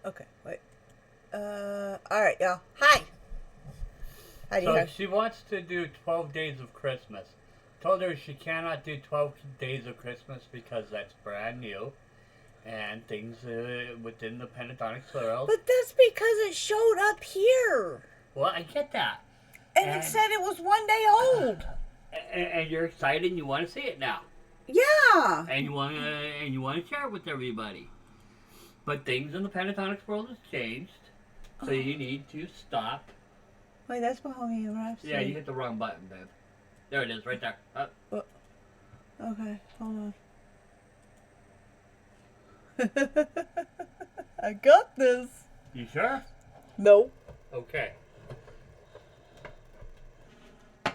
Okay, wait. All right, y'all. Hi. How do you So have? she wants to do 12 days of Christmas. Told her she cannot do 12 days of Christmas because that's brand new and things within the Pentatonix world. But that's because it showed up here, Well, I get that. and it And, said it was 1 day old. and you're excited and you want to see it now. Yeah. And you want to share it with everybody. But things in the Pentatonix world has changed. So you need to stop. Wait, that's Bohemian Rhapsody. Yeah, you hit the wrong button, babe. There it is, right there. Up. Okay, hold on. I got this. You sure? No. Okay.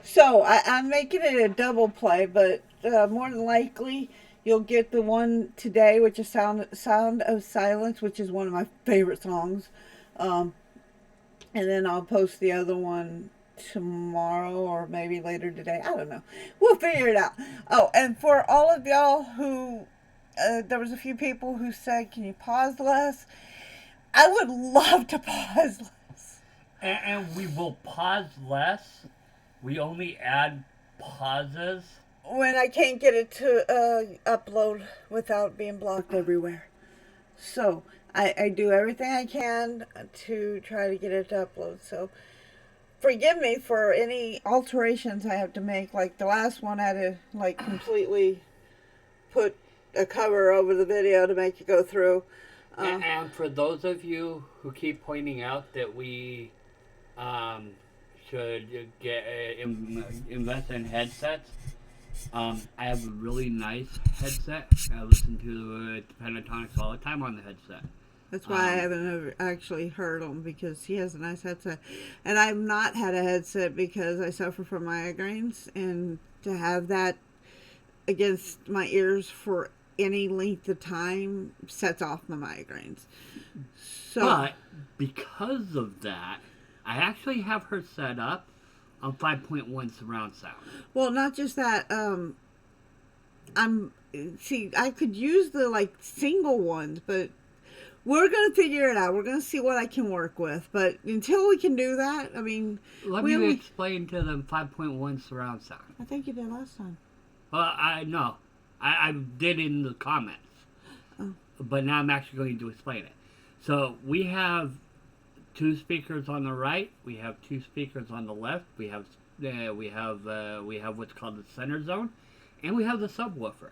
So I'm making it a double play, but more than likely you'll get the one today, which is Sound of Silence, which is one of my favorite songs. And then I'll post the other one tomorrow or maybe later today. I don't know. We'll figure it out. Oh, and for all of y'all who, there was a few people who said, can you pause less? I would love to pause less. And we will pause less. We only add pauses. When I can't get it to upload without being blocked everywhere. So I do everything I can to try to get it to upload. So forgive me for any alterations I have to make. Like the last one, I had to like completely put a cover over the video to make it go through. And for those of you who keep pointing out that we should get invest in headsets, I have a really nice headset. I listen to Pentatonix all the time on the headset. That's why I haven't ever actually heard him, because he has a nice headset. And I've not had a headset because I suffer from migraines, and to have that against my ears for any length of time sets off my migraines. So, But because of that, I actually have her set up on 5.1 surround sound. well, not just that. I could use the like single ones, but we're gonna figure it out. We're gonna see what I can work with. But until we can do that, I mean, Let me explain to them 5.1 surround sound. I think you did last time. Well, I know. I did in the comments. Oh. But now I'm actually going to explain it. So we have two speakers on the right. We have two speakers on the left. We have what's called the center zone, and we have the subwoofer.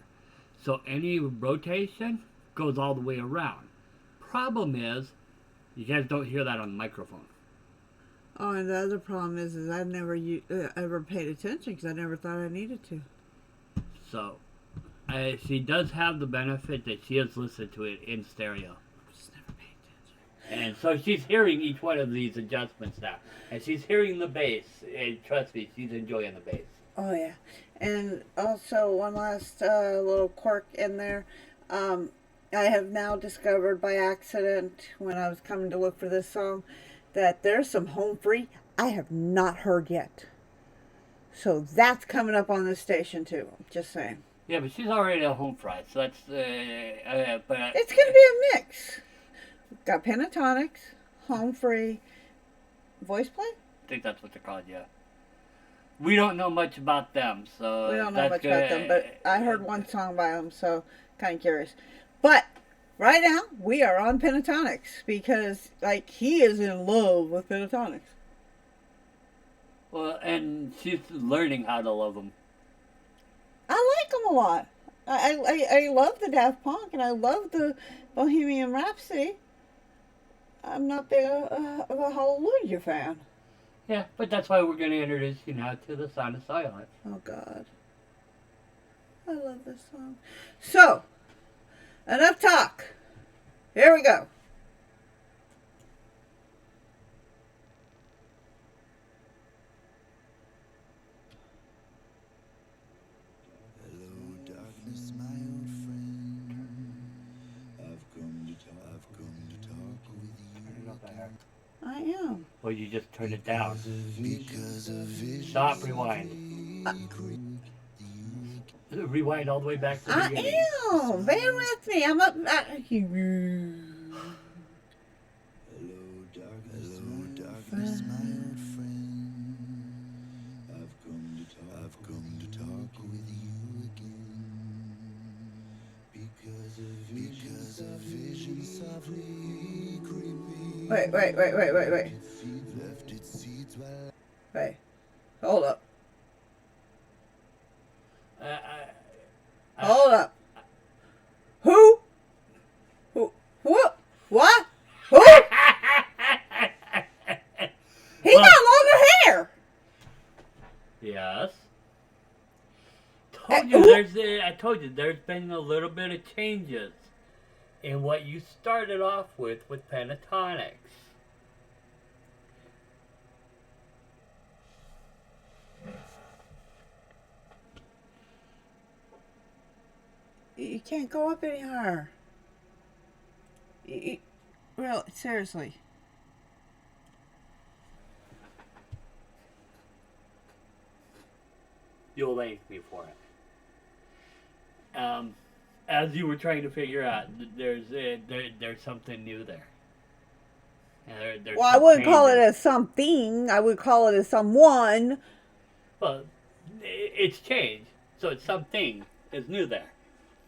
So any rotation goes all the way around. Problem is, you guys don't hear that on the microphone. Oh, and the other problem is I've never ever paid attention because I never thought I needed to. So, she does have the benefit that she has listened to it in stereo. Just never paid attention. And so she's hearing each one of these adjustments now. And she's hearing the bass. And trust me, she's enjoying the bass. Oh, yeah. And also, one last little quirk in there. I have now discovered by accident, when I was coming to look for this song, that there's some home free I have not heard yet. So that's coming up on this station too. Just saying. Yeah, but she's already a home fry, so that's. But it's going to be a mix. Got Pentatonix, home free, voice play. I think that's what they're called. Yeah. We don't know much about them, so we don't know much about them. But I heard one song by them, so kind of curious. But right now we are on Pentatonix because, like, he is in love with Pentatonix. Well, and she's learning how to love them. I like them a lot. I love the Daft Punk and I love the Bohemian Rhapsody. I'm not big of a Hallelujah fan. Yeah, but that's why we're going to introduce you now to the Sound of Silence. Oh, God. I love this song. So, enough talk. Here we go. I am. Well, you just turned it down. Stop, rewind. Rewind all the way back to the beginning. I am. Bear with me. I'm up. Wait. Wait. Hold up. Hold up. Who? What? What? Who? He got longer hair. Yes. I told you there's been a little bit of changes in what you started off with Pentatonix. You can't go up any higher. Really, seriously. You'll thank me for it. As you were trying to figure out, there's something new there. Well, I wouldn't call it as something. I would call it as someone. Well, it's changed, so it's something is new there.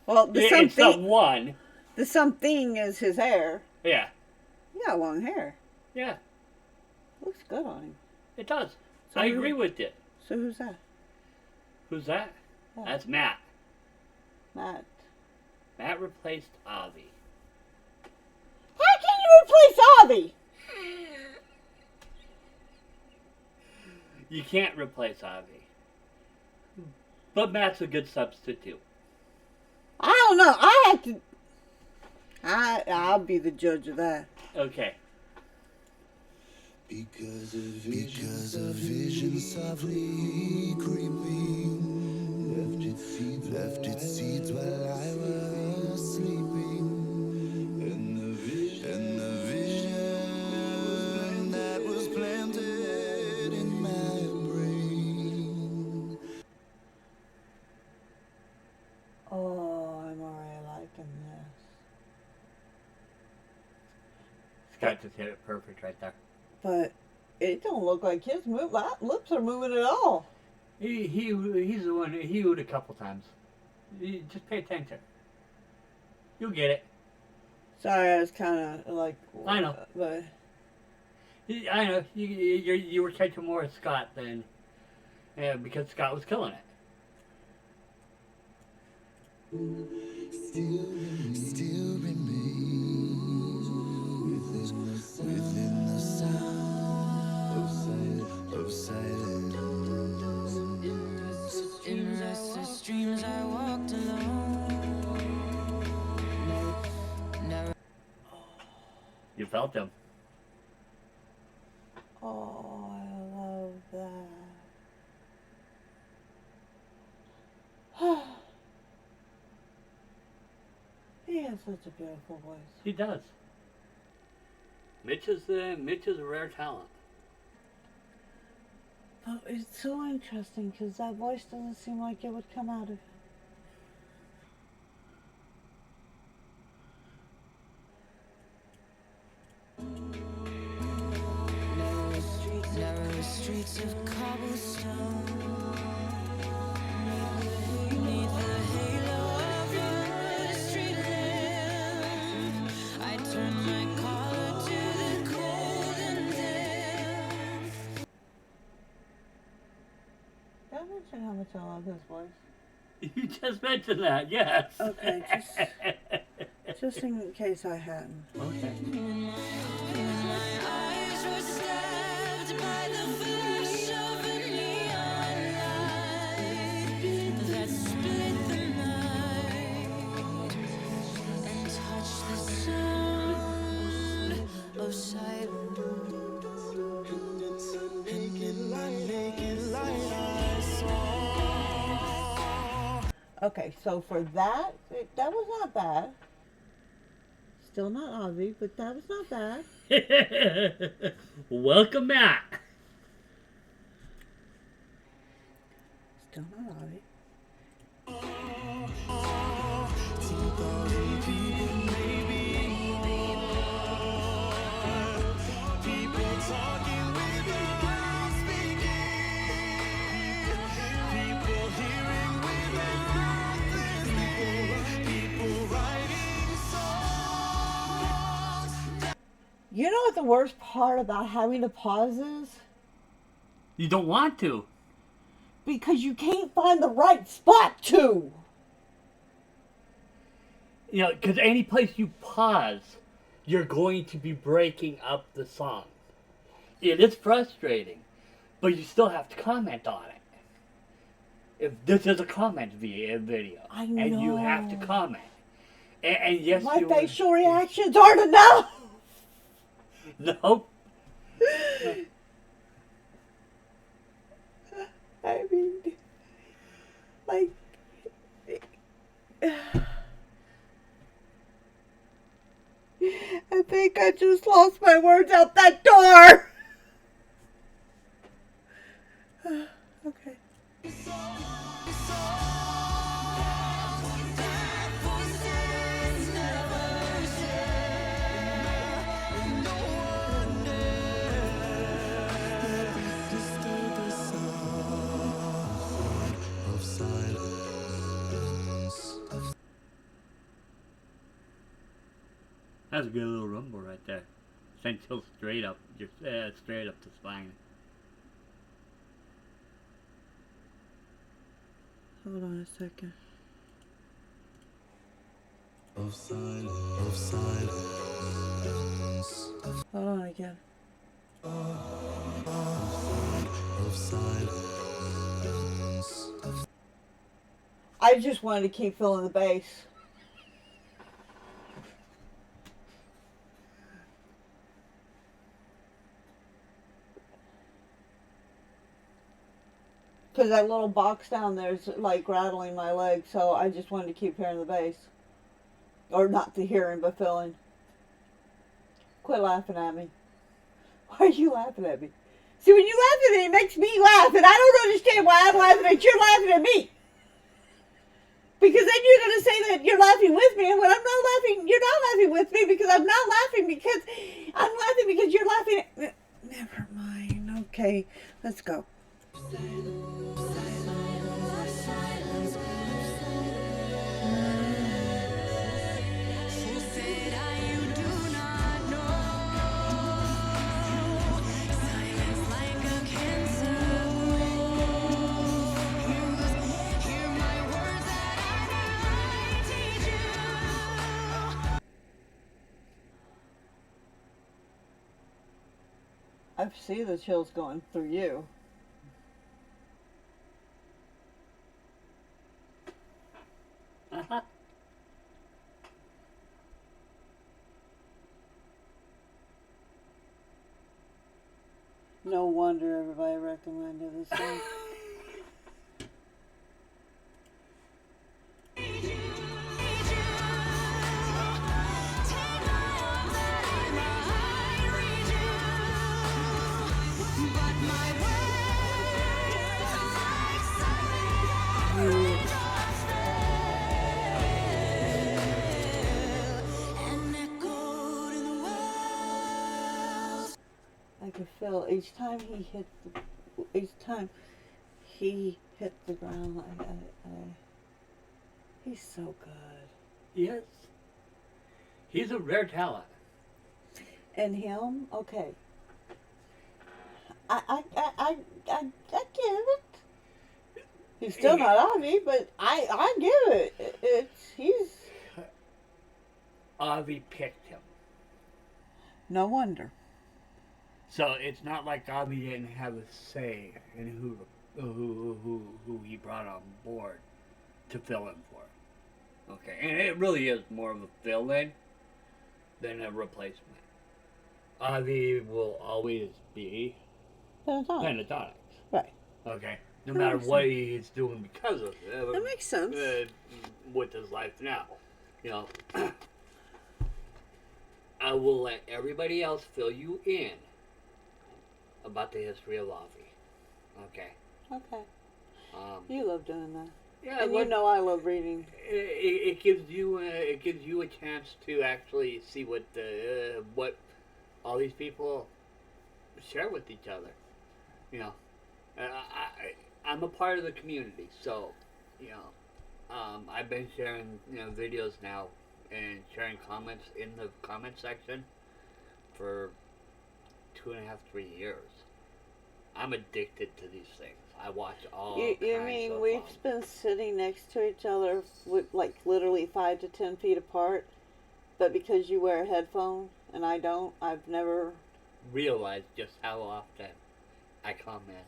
Well, it's someone. The something is his hair. Yeah. He got long hair. Yeah. Looks good on him. It does. So I agree with you. So who's that? Who's that? Yeah. That's Matt. Matt replaced Avi. How can you replace Avi? You can't replace Avi. But Matt's a good substitute. I don't know. I'll be the judge of that. Okay. Because a vision softly creeping left its seeds while I was sleeping, and the vision that was planted in my brain. Oh, I'm already liking this. Scott just hit it perfect right there. But it don't look like his lips are moving at all. He's the one. He hewed a couple times. You just pay attention. You'll get it. Sorry, I was kind of like. I know. But I know. You were catching more of Scott than because Scott was killing it. Still remains within the sound of silence. In restless dreams I walked alone. You felt him. oh, I love that. He has such a beautiful voice. He does. Mitch is a rare talent. But it's so interesting because that voice doesn't seem like it would come out of him. Narrow streets of cobblestone. Neath the halo of a street lamp, I turn my collar to the cold and damp. Did I mention how much I love his voice? You just mentioned that, yes. Okay, just in case I hadn't. Okay. My eyes were stabbed by the flash of a neon light that split the night and touched the sound of silence. And in my naked light I saw. Okay, so for that was not bad. Still not Avi, but that was not bad. Welcome back. Still not Avi. 2,000 people, maybe more. People talking without speaking. People hearing without listening. People writing songs. You know what the worst part about having to pause is? You don't want to. Because you can't find the right spot to. You know, because any place you pause, you're going to be breaking up the song. It is frustrating, but you still have to comment on it. If this is a comment video, I and you have to know. comment, and yes, My you facial reactions aren't enough. Nope. I mean, like, I think I just lost my words out that door. Okay. That's a good little rumble right there. Sent tilt straight up, just straight up the spine. Hold on a second. Of silence. Hold on again. Of silence. I just wanted to keep feeling the bass. Because that little box down there is like rattling my leg, so I just wanted to keep hearing the bass. Or not to hearing, but feeling. Quit laughing at me. Why are you laughing at me? See, when you laugh at me, it makes me laugh, and I don't understand why I'm laughing at you, you're laughing at me. Because then you're going to say that you're laughing with me, and when I'm not laughing, you're not laughing with me, because I'm not laughing because I'm laughing because you're laughing at... Never mind. Okay, let's go. I see the chills going through you. Uh-huh. No wonder everybody recommended this song. I could feel each time he hit the ground. He's so good. Yes. He's a rare talent. And him, okay. I give it. He's still not Avi, but I give it. He's Avi picked him. no wonder. So it's not like Avi didn't have a say in who he brought on board to fill in for. Okay, and it really is more of a fill-in than a replacement. Avi will always be Pentatonix. Right. Okay, no That matter makes what he's doing because of That makes sense. with his life now, you know. I will let everybody else fill you in about the history of Avi. Okay. Okay. Um, You love doing that. yeah, And you know I love reading. it gives you a chance to actually see what all these people share with each other. You know, I'm a part of the community, so you know, I've been sharing videos now and sharing comments in the comment section for 2.5, 3 years. I'm addicted to these things. I watch all You kinds mean of we've been sitting next to each other with like literally 5 to 10 feet apart, but because you wear a headphone and I don't, I've never realize just how often I comment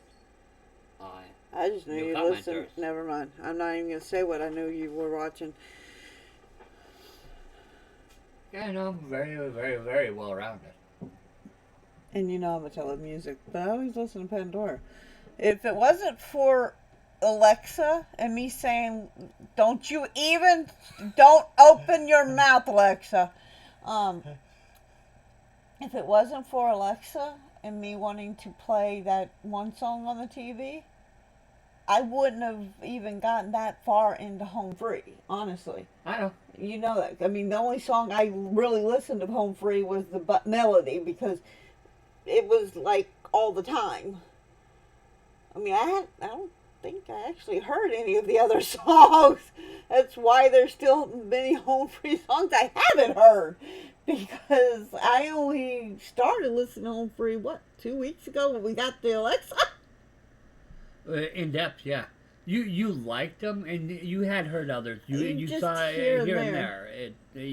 on. I just knew New you listened. commenters. Never mind. I'm not even gonna say what I knew you were watching. Yeah, no, I'm very, very, very well rounded. And you know I'm a tele music, but I always listen to Pandora. If it wasn't for Alexa and me saying, don't open your mouth, Alexa. If it wasn't for Alexa and me wanting to play that one song on the TV, I wouldn't have even gotten that far into Home Free, honestly. I know. You know that. I mean, the only song I really listened to Home Free was the melody because it was like all the time. I mean, I don't think I actually heard any of the other songs. That's why there's still many Home Free songs I haven't heard. Because I only started listening to Home Free, 2 weeks ago when we got the Alexa? In depth, yeah. You liked them, and you had heard others. You Just saw it here here and and there. there.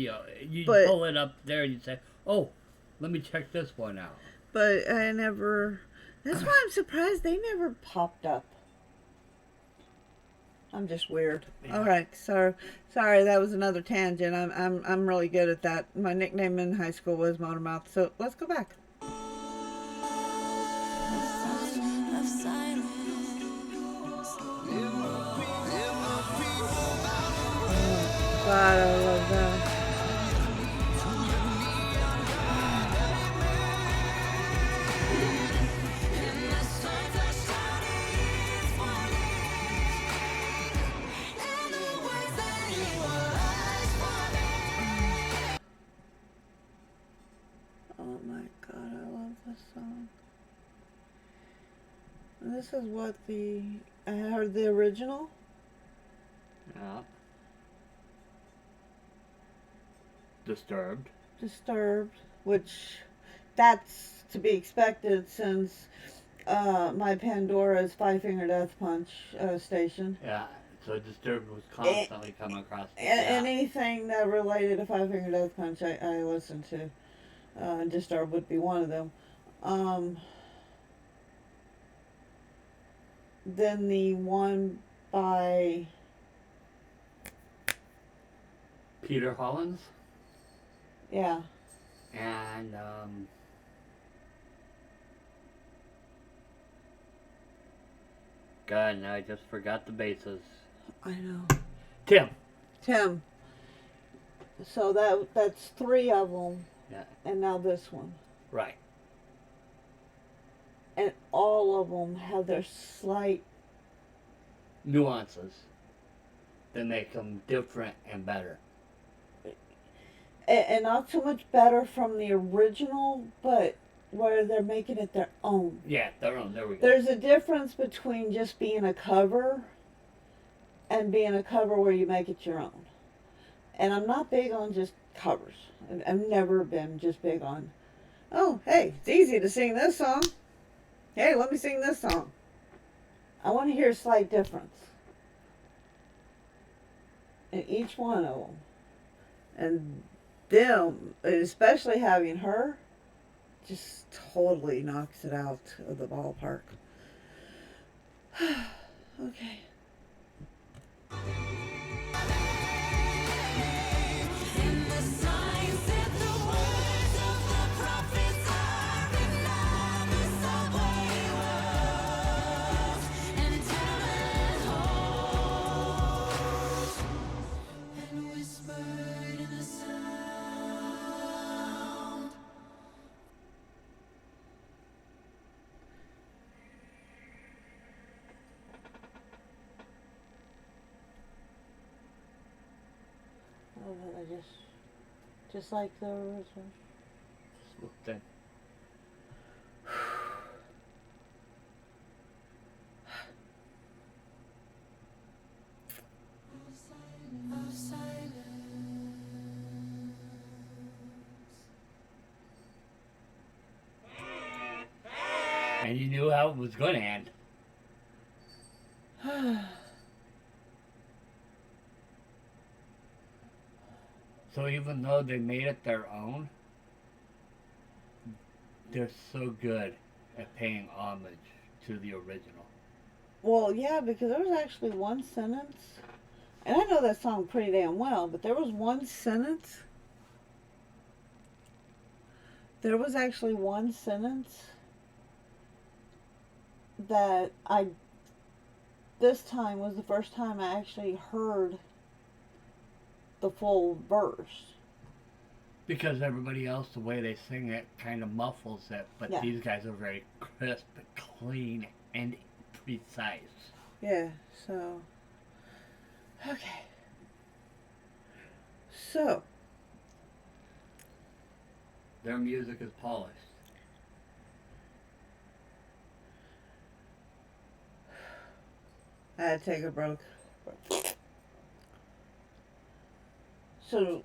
You But- pull it up there, and you say, "Oh, let me check this one out." But I never... That's why I'm surprised they never popped up. I'm just weird. Yeah. All right, sorry, that was another tangent. I'm really good at that. My nickname in high school was Motormouth. So let's go back. Of silence. God, I love that. Oh my God, I love this song. And this is what I heard the original. Yeah. Disturbed. Disturbed, which that's to be expected since my Pandora's Five Finger Death Punch station. Yeah. So Disturbed was constantly coming across. And anything that related to Five Finger Death Punch, I listened to. Disturbed would be one of them. Then the one by Peter Hollins. yeah. And God, now I just forgot the bases. I know. Tim. So that's 3 of them. Yeah. And now this one. Right. And all of them have their slight Nuances that make them different and better. and not so much better from the original, but where they're making it their own. Yeah, their own. There we go. There's a difference between just being a cover and being a cover where you make it your own. And I'm not big on just covers. I've never been just big on, oh, hey, it's easy to sing this song. Hey, let me sing this song. I want to hear a slight difference in each one of them. And them, especially having her, just totally knocks it out of the ballpark. Okay. And the signs said the words of the prophets are in the subway walls and tenement halls and whispered in the sound. Oh, I just like the original. Smooth thing. Of silence. And you knew how it was going to end. So even though they made it their own, they're so good at paying homage to the original. Well, yeah, because there was actually one sentence, and I know that song pretty damn well, but there was one sentence. There was actually one sentence that this time was the first time I actually heard the full verse. Because everybody else, the way they sing it, kind of muffles it, but Yeah. these guys are very crisp, clean, and precise. Yeah, so. Okay. So. Their music is polished. I had to take a break. So.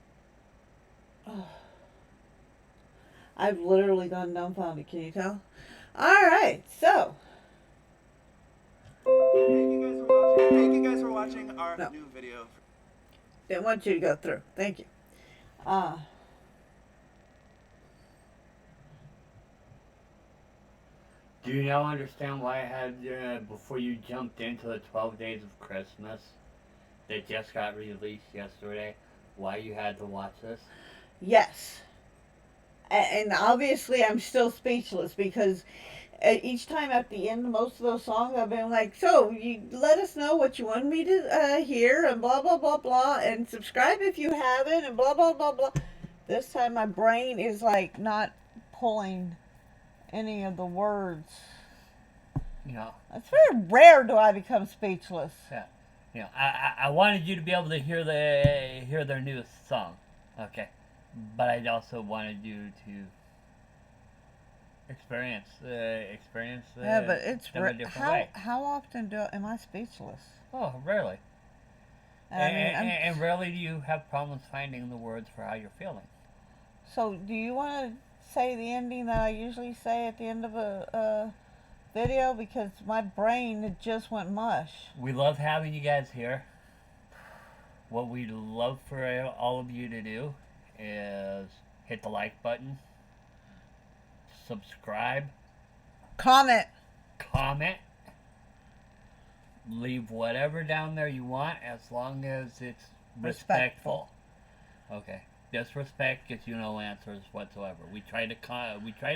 I've literally gone dumbfounded, can you tell? Alright, so. Thank you guys for watching our No. new video. Didn't want you to go through. Thank you. Do you now understand why I had, before you jumped into the 12 Days of Christmas that just got released yesterday, why you had to watch this? Yes. And obviously I'm still speechless because each time at the end of most of those songs I've been like, so you let us know what you want me to hear and blah blah blah blah, and subscribe if you haven't, and blah blah blah blah. This time my brain is like not pulling any of the words. Yeah. It's very rare do I become speechless. Yeah. You know, I wanted you to be able to hear their newest song. Okay. But I also wanted you to experience Yeah, but it's them a different way. how often am I speechless? Oh, rarely. I mean, And rarely do you have problems finding the words for how you're feeling. so do you want to say the ending that I usually say at the end of a video, because my brain just went mush. We love having you guys here. What we'd love for all of you to do is hit the like button, subscribe, Comment. leave whatever down there you want as long as it's Respectful. respectful. Okay. Disrespect gets you no answers whatsoever. We try to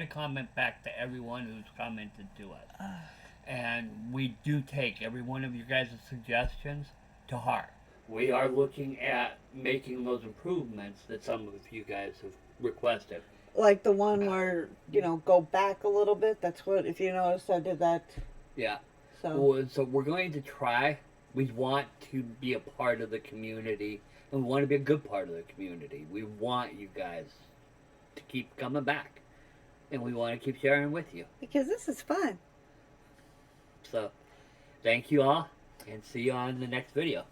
comment back to everyone who's commented to us. And we do take every one of your guys' suggestions to heart. We are looking at making those improvements that some of you guys have requested. Like the one where, go back a little bit. That's what, if you notice, I did that. Yeah. So, So we're going to try. We want to be a part of the community, and we want to be a good part of the community. We want you guys to keep coming back, and we want to keep sharing with you. because this is fun. So, thank you all, and see you on the next video.